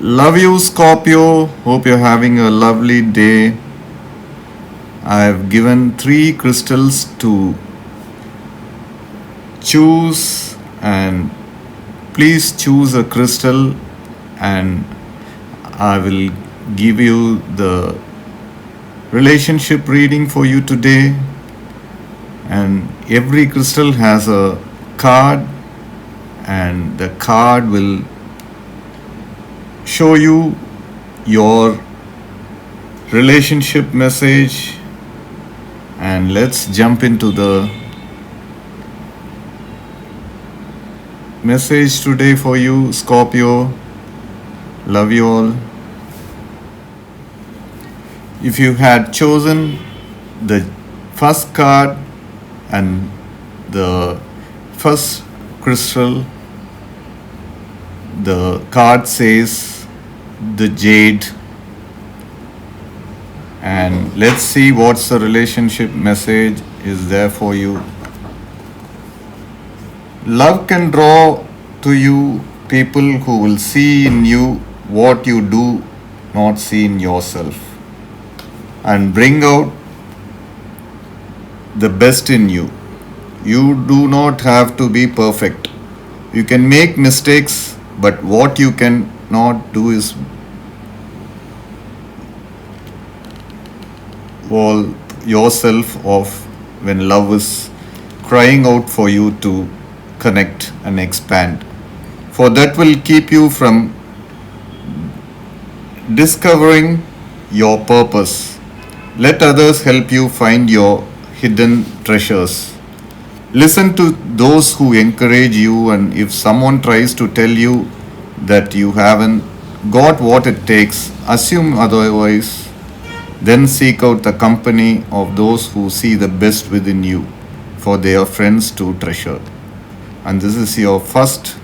Love you, Scorpio. Hope you're having a lovely day. I've given three crystals to choose, and please choose a crystal, and I will give you the relationship reading for you today. And every crystal has a card, and the card will show you your relationship message. And let's jump into the message today for you, Scorpio. Love you all. If you had chosen the first card and the first crystal, the card says the jade. And let's see what's the relationship message is there for you. Love can draw to you people who will see in you what you do not see in yourself, and bring out the best in you. You do not have to be perfect. You can make mistakes, but what you cannot do is wall yourself off when love is crying out for you to connect and expand. For that will keep you from discovering your purpose. Let others help you find your hidden treasures. Listen to those who encourage you, and if someone tries to tell you that you haven't got what it takes, assume otherwise. Then seek out the company of those who see the best within you, for they are friends to treasure. And this is your first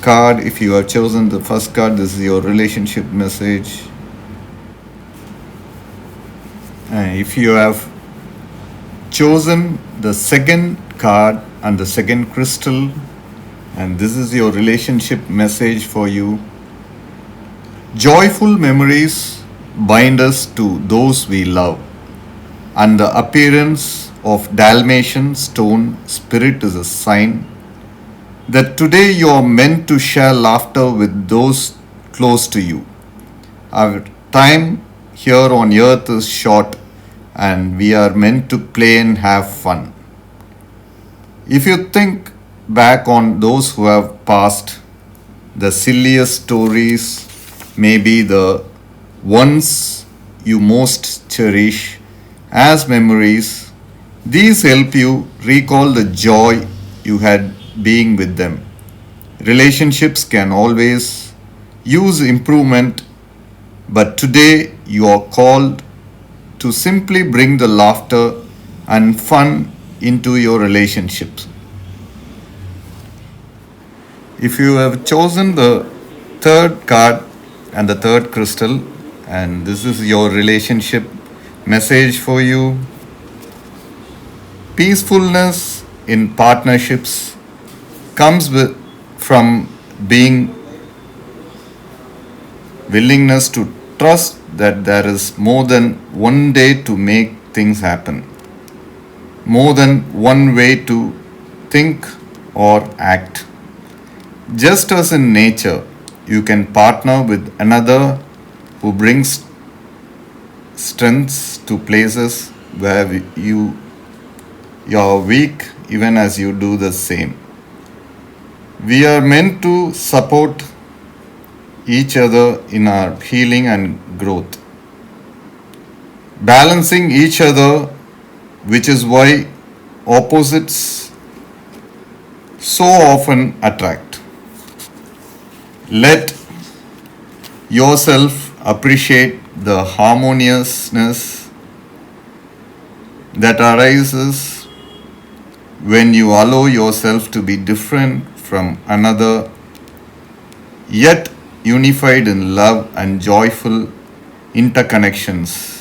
card. If you have chosen the first card, this is your relationship message. And if you have chosen the second card and the second crystal, and this is your relationship message for you. Joyful memories bind us to those we love, and the appearance of Dalmatian stone spirit is a sign that today you are meant to share laughter with those close to you. Our time here on earth is short, and we are meant to play and have fun. If you think back on those who have passed, the silliest stories may be the ones you most cherish as memories. These help you recall the joy you had being with them. Relationships can always use improvement, but today you are called to simply bring the laughter and fun into your relationships. If you have chosen the third card and the third crystal, and this is your relationship message for you. Peacefulness in partnerships comes from being willingness to trust that there is more than one day to make things happen, more than one way to think or act. Just as in nature, you can partner with another who brings strengths to places where you're weak, even as you do the same. We are meant to support each other in our healing and growth, balancing each other, which is why opposites so often attract. Let yourself appreciate the harmoniousness that arises when you allow yourself to be different from another, yet unified in love and joyful interconnections.